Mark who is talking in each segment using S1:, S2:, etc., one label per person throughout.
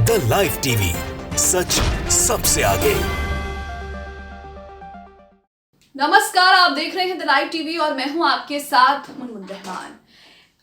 S1: The live TV, सच सबसे आगे।
S2: नमस्कार, आप देख रहे हैं द लाइव टीवी और मैं हूं आपके साथ मुनमुन रहमान।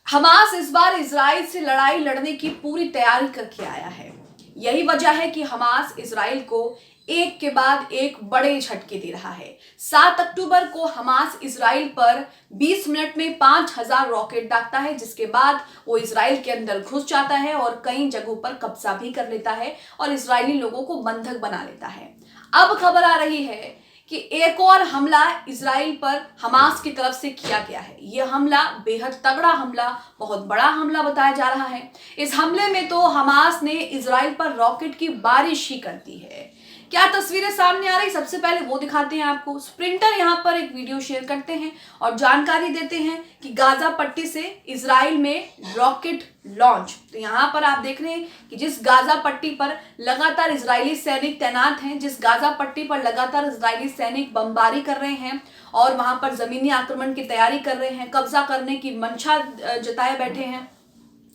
S2: हमास इस बार इजराइल से लड़ाई लड़ने की पूरी तैयारी करके आया है। यही वजह है कि हमास इजराइल को एक के बाद एक बड़े झटके दे रहा है। 7 अक्टूबर को हमास इजराइल पर 20 मिनट में 5000 रॉकेट दागता है, जिसके बाद वो इजराइल के अंदर घुस जाता है और कई जगहों पर कब्जा भी कर लेता है और इजरायली लोगों को बंधक बना लेता है। अब खबर आ रही है कि एक और हमला इजराइल पर हमास की तरफ से किया गया है। यह हमला बेहद तगड़ा हमला, बहुत बड़ा हमला बताया जा रहा है। इस हमले में तो हमास ने इजराइल पर रॉकेट की बारिश ही कर दी है। क्या तस्वीरें सामने आ रही, सबसे पहले वो दिखाते हैं आपको। स्प्रिंटर यहाँ पर एक वीडियो शेयर करते हैं और जानकारी देते हैं कि गाजा पट्टी से इजराइल में रॉकेट लॉन्च। तो यहाँ पर आप देख रहे हैं कि जिस गाजा पट्टी पर लगातार इजरायली सैनिक तैनात हैं, जिस गाजा पट्टी पर लगातार इजरायली सैनिक बमबारी कर रहे हैं और वहां पर जमीनी आक्रमण की तैयारी कर रहे हैं, कब्जा करने की मंशा जताए बैठे हैं,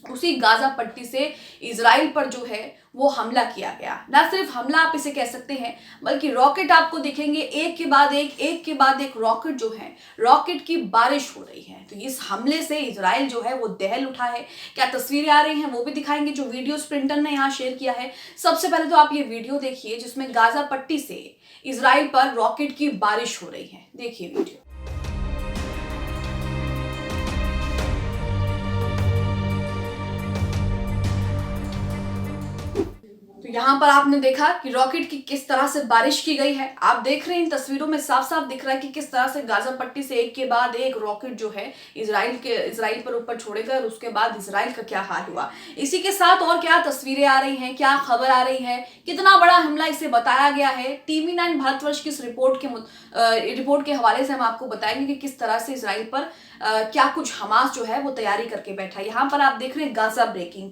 S2: उसी गाजा पट्टी से इजराइल पर जो है वो हमला किया गया। ना सिर्फ हमला आप इसे कह सकते हैं, बल्कि रॉकेट आपको दिखेंगे एक के बाद एक रॉकेट जो है, रॉकेट की बारिश हो रही है। तो इस हमले से इजराइल जो है वो दहल उठा है। क्या तस्वीरें आ रही हैं वो भी दिखाएंगे, जो वीडियो स्प्रिंटर ने यहाँ शेयर किया है। सबसे पहले तो आप ये वीडियो देखिए जिसमें गाजा पट्टी से इजराइल पर रॉकेट की बारिश हो रही है। देखिए वीडियो। तो यहाँ पर आपने देखा कि रॉकेट की किस तरह से बारिश की गई है। आप देख रहे हैं इन तस्वीरों में साफ साफ दिख रहा है कि किस तरह से गाजा पट्टी से एक के बाद एक रॉकेट जो है इजराइल पर ऊपर छोड़े गए और उसके बाद इजराइल का क्या हाल हुआ। इसी के साथ और क्या तस्वीरें आ रही हैं, क्या खबर आ रही है, कितना बड़ा हमला इसे बताया गया है। टीवी 9 भारतवर्ष की इस रिपोर्ट के हवाले से हम आपको बताएंगे कि किस तरह से इजराइल पर क्या कुछ हमास जो है वो तैयारी करके बैठा है। यहाँ पर आप देख रहे हैं गाजा ब्रेकिंग।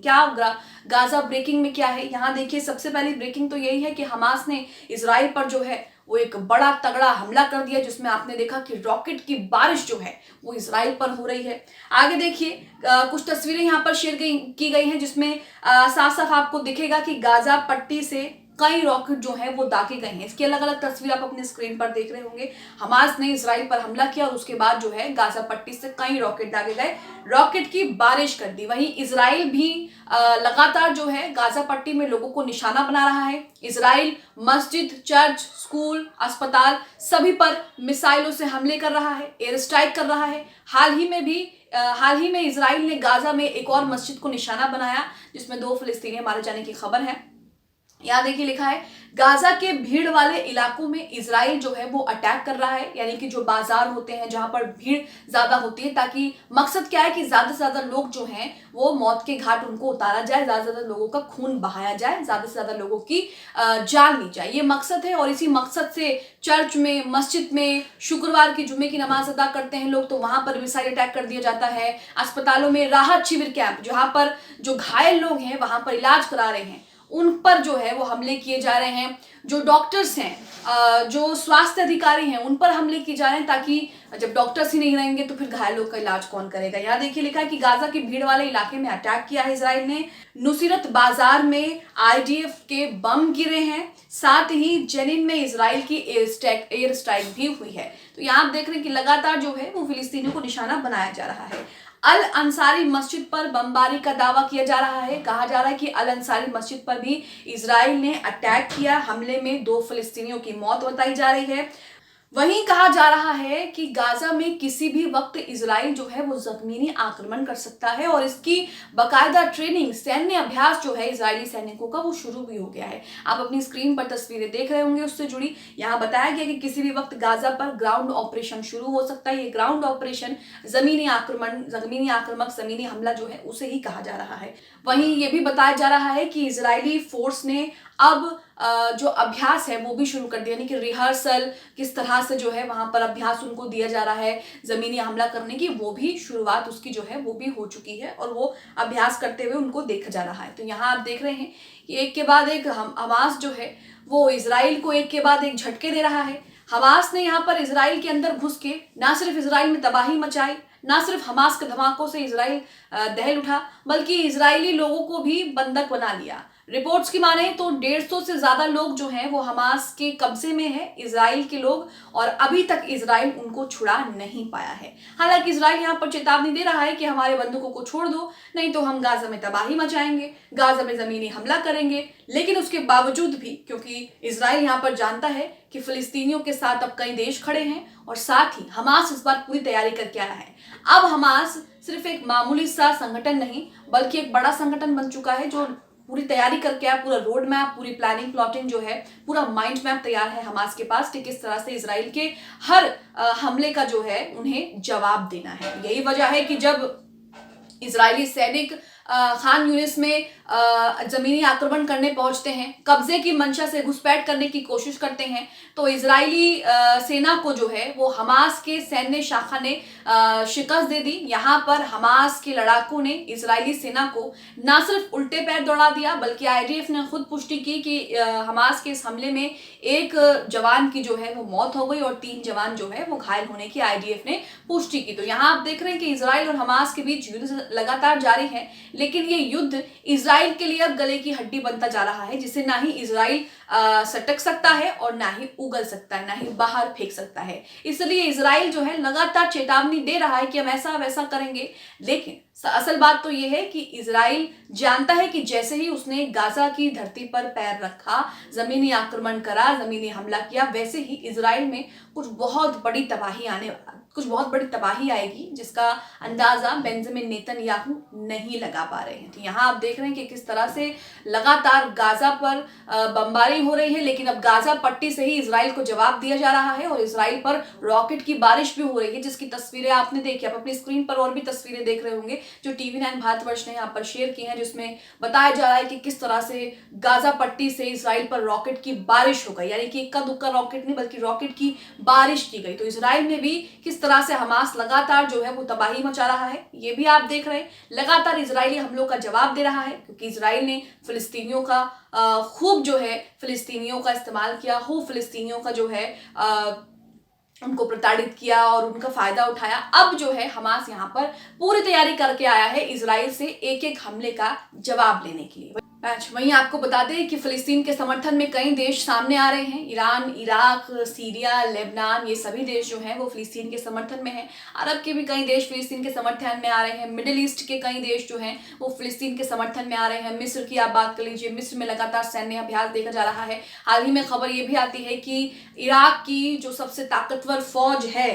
S2: गाजा ब्रेकिंग में क्या है, यहाँ देखिए सबसे पहली ब्रेकिंग तो यही है कि हमास ने इजराइल पर जो है वो एक बड़ा तगड़ा हमला कर दिया, जिसमें आपने देखा कि रॉकेट की बारिश जो है वो इजराइल पर हो रही है। आगे देखिए कुछ तस्वीरें यहाँ पर शेयर की गई हैं जिसमें साफ साफ आपको दिखेगा कि गाजा पट्टी से कई रॉकेट जो है वो दागे गए हैं। इसकी अलग अलग तस्वीर आप अपने स्क्रीन पर देख रहे होंगे। हमास ने इजराइल पर हमला किया और उसके बाद जो है गाजा पट्टी से कई रॉकेट दागे गए, रॉकेट की बारिश कर दी। वहीं इजराइल भी लगातार जो है गाजा पट्टी में लोगों को निशाना बना रहा है। इजराइल मस्जिद, चर्च, स्कूल, अस्पताल सभी पर मिसाइलों से हमले कर रहा है, एयर स्ट्राइक कर रहा है। हाल ही में इजराइल ने गाजा में एक और मस्जिद को निशाना बनाया जिसमें 2 फिलिस्तीनी मारे जाने की खबर है। यहाँ देखिए लिखा है गाजा के भीड़ वाले इलाकों में इजराइल जो है वो अटैक कर रहा है, यानी कि जो बाजार होते हैं जहां पर भीड़ ज्यादा होती है, ताकि मकसद क्या है कि ज्यादा से ज्यादा लोग जो हैं वो मौत के घाट उनको उतारा जाए, ज्यादा से ज्यादा लोगों का खून बहाया जाए, ज्यादा से ज्यादा लोगों की जान ली जाए, ये मकसद है। और इसी मकसद से चर्च में, मस्जिद में शुक्रवार की जुम्मे की नमाज अदा करते हैं लोग, तो वहां पर मिसाइल अटैक कर दिया जाता है। अस्पतालों में राहत शिविर कैंप, जहां पर जो घायल लोग हैं वहां पर इलाज करा रहे हैं, उन पर जो है वो हमले किए जा रहे हैं। जो डॉक्टर्स हैं, जो स्वास्थ्य अधिकारी हैं, उन पर हमले किए जा रहे हैं, ताकि जब डॉक्टर्स ही नहीं रहेंगे तो फिर घायल लोग का इलाज कौन करेगा। यहाँ देखिए लिखा है कि गाजा की भीड़ वाले इलाके में अटैक किया है इजराइल ने। नुसीरत बाजार में आईडीएफ के बम गिरे हैं, साथ ही जेनिन में इजराइल की एयर स्ट्राइक भी हुई है। तो यहाँ आप देख रहे हैं कि लगातार जो है वो फिलिस्तीनियों को निशाना बनाया जा रहा है। अल अंसारी मस्जिद पर बमबारी का दावा किया जा रहा है। कहा जा रहा है कि अल अंसारी मस्जिद पर भी इजराइल ने अटैक किया। हमले में 2 फिलिस्तीनियों की मौत बताई जा रही है। वहीं कहा जा रहा है कि गाजा में किसी भी वक्त इजराइल जो है वो जमीनी आक्रमण कर सकता है और इसकी बाकायदा ट्रेनिंग, सैन्य अभ्यास जो है इजरायली सैनिकों का वो शुरू भी हो गया है। आप अपनी स्क्रीन पर तस्वीरें देख रहे होंगे उससे जुड़ी। यहाँ बताया गया कि किसी भी वक्त गाजा पर ग्राउंड ऑपरेशन शुरू हो सकता है। ये ग्राउंड ऑपरेशन जमीनी हमला जो है उसे ही कहा जा रहा है। वहीं ये भी बताया जा रहा है कि इजरायली फोर्स ने अब जो अभ्यास है वो भी शुरू कर दिया, यानी कि रिहर्सल किस तरह से जो है वहां पर अभ्यास उनको दिया जा रहा है जमीनी हमला करने की, वो भी शुरुआत उसकी जो है वो भी हो चुकी है और वो अभ्यास करते हुए उनको देखा जा रहा है। तो यहाँ आप देख रहे हैं कि एक के बाद एक हमास जो है वो इजराइल को एक के बाद एक झटके दे रहा है। हमास ने यहाँ पर इजराइल के अंदर घुस के ना सिर्फ इजराइल में तबाही मचाई, ना सिर्फ हमास के धमाकों से इजराइल दहल उठा, बल्कि इजरायली लोगों को भी बंधक बना लिया, रिपोर्ट्स की माने तो 150 से ज्यादा लोग जो हैं वो हमास के कब्जे में है, इजराइल के लोग, और अभी तक इजराइल उनको छुड़ा नहीं पाया है। हालांकि इजराइल यहाँ पर चेतावनी दे रहा है कि हमारे बंदूकों को छोड़ दो, नहीं तो हम गाजा में तबाही मचाएंगे, गाजा में जमीनी हमला करेंगे। लेकिन उसके बावजूद भी, क्योंकि इजराइल यहाँ पर जानता है कि फिलिस्तीनियों के साथ अब कई देश खड़े हैं और साथ ही हमास इस बार पूरी तैयारी करके आया है। अब हमास सिर्फ एक मामूली सा संगठन नहीं बल्कि एक बड़ा संगठन बन चुका है जो पूरी तैयारी करके आया, पूरा रोड मैप, पूरी प्लानिंग प्लॉटिंग जो है, पूरा माइंड मैप तैयार है हमास के पास कि किस तरह से इजराइल के हर हमले का जो है उन्हें जवाब देना है। यही वजह है कि जब इजरायली सैनिक खान यूनिस में जमीनी आक्रमण करने पहुंचते हैं, कब्जे की मंशा से घुसपैठ करने की कोशिश करते हैं, तो इजरायली सेना को जो है वो हमास के सैन्य शाखा ने शिकस्त दे दी। यहाँ पर हमास के लड़ाकों ने इजरायली सेना को न सिर्फ उल्टे पैर दौड़ा दिया बल्कि आईडीएफ ने खुद पुष्टि की कि हमास के इस हमले में एक जवान की जो है वो मौत हो गई और 3 जवान जो है वो घायल होने की आईडीएफ ने पुष्टि की। तो यहाँ आप देख रहे हैं कि इजराइल और हमास के बीच युद्ध लगातार जारी है, लेकिन ये युद्ध इजराइल के लिए अब गले की हड्डी बनता जा रहा है, जिसे ना ही इजराइल सटक सकता है और ना ही उगल सकता है, ना ही बाहर फेंक सकता है। इसलिए इजराइल जो है लगातार चेतावनी दे रहा है कि हम ऐसा वैसा करेंगे, लेकिन असल बात तो यह है कि इजराइल जानता है कि जैसे ही उसने गाजा की धरती पर पैर रखा, जमीनी आक्रमण करा, जमीनी हमला किया, वैसे ही इजराइल में कुछ बहुत बड़ी तबाही आएगी जिसका अंदाजा बेंजामिन नेतन्याहू नहीं लगा पा रहे हैं। तो यहाँ आप देख रहे हैं कि किस तरह से लगातार गाजा पर बमबारी हो रही है, लेकिन अब गाजा पट्टी से ही इजराइल को जवाब दिया जा रहा है और इजराइल पर रॉकेट की बारिश भी हो रही है, जिसकी तस्वीरें आपने देखी। आप अपनी स्क्रीन पर और भी तस्वीरें देख रहे होंगे जो TV9 भारतवर्ष ने यहाँ पर शेयर की हैं, जिसमें बताया जा रहा है कि किस तरह से गाजा पट्टी से इजराइल पर रॉकेट की बारिश हो गई, यानी कि इक्का दुक्का रॉकेट नहीं बल्कि रॉकेट की बारिश की गई। तो इजराइल में भी किस तरह से हमास लगातार जो है वो तबाही मचा रहा है, ये भी आप देख रहे हैं। लगातार इजरायली हमलों का जवाब दे रहा है क्योंकि इजराइल ने फिलिस्तीनियों का खूब जो है फिलिस्तीनियों का इस्तेमाल किया, खूब फिलिस्तीनियों का जो है उनको प्रताड़ित किया और उनका फायदा उठाया। अब जो है हमास यहाँ पर पूरी तैयारी करके आया है इजराइल से एक एक हमले का जवाब लेने के लिए। वहीं आपको बता दें कि फिलिस्तीन के समर्थन में कई देश सामने आ रहे हैं। ईरान, इराक, सीरिया, लेबनान, ये सभी देश जो हैं वो फिलिस्तीन के समर्थन में हैं। अरब के भी कई देश फिलिस्तीन के समर्थन में आ रहे हैं। मिडिल ईस्ट के कई देश जो हैं वो फिलिस्तीन के समर्थन में आ रहे हैं। मिस्र की आप बात कर लीजिए, मिस्र में लगातार सैन्य अभ्यास देखा जा रहा है। हाल ही में खबर ये भी आती है कि इराक की जो सबसे ताकतवर फौज है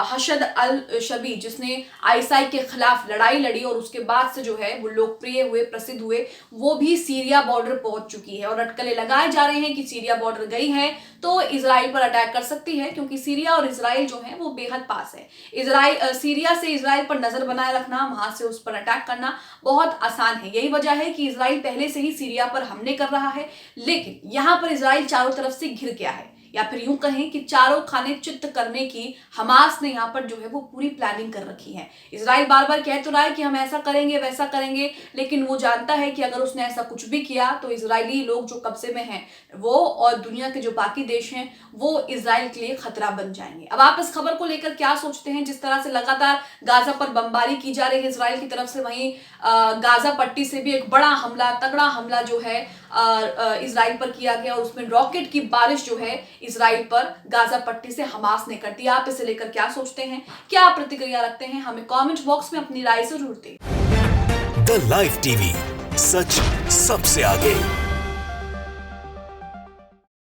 S2: हशद अल शबी, जिसने आईएसआई के खिलाफ लड़ाई लड़ी और उसके बाद से जो है वो लोकप्रिय हुए, प्रसिद्ध हुए, वो भी सीरिया बॉर्डर पहुंच चुकी है और अटकलें लगाए जा रहे हैं कि सीरिया बॉर्डर गई है तो इजराइल पर अटैक कर सकती है, क्योंकि सीरिया और इजराइल जो है वो बेहद पास है। सीरिया से इजराइल पर नजर बनाए रखना, वहां से उस पर अटैक करना बहुत आसान है। यही वजह है कि इजराइल पहले से ही सीरिया पर हमले कर रहा है, लेकिन यहां पर इजराइल चारों तरफ से घिर गया है, या फिर यूं कहें कि चारों खाने चित्त करने की हमास ने यहाँ पर जो है वो पूरी प्लानिंग कर रखी है। इजराइल बार बार कह तो रहा है कि हम ऐसा करेंगे वैसा करेंगे, लेकिन वो जानता है कि अगर उसने ऐसा कुछ भी किया तो इजरायली लोग जो कब्जे में हैं वो और दुनिया के जो बाकी देश हैं वो इजराइल के लिए खतरा बन जाएंगे। अब आप इस खबर को लेकर क्या सोचते हैं? जिस तरह से लगातार गाजा पर बमबारी की जा रही है इजराइल की तरफ से, वहीं गाजा पट्टी से भी एक बड़ा हमला, तगड़ा हमला जो है इजराइल पर किया गया और उसमें रॉकेट की बारिश जो है इजराइल पर गाजा पट्टी से हमास ने कर दी। आप इसे लेकर क्या सोचते हैं, क्या प्रतिक्रिया रखते हैं? हमें कमेंट बॉक्स में अपनी राय जरूर दें।
S1: द लाइव टीवी, सच सबसे आगे।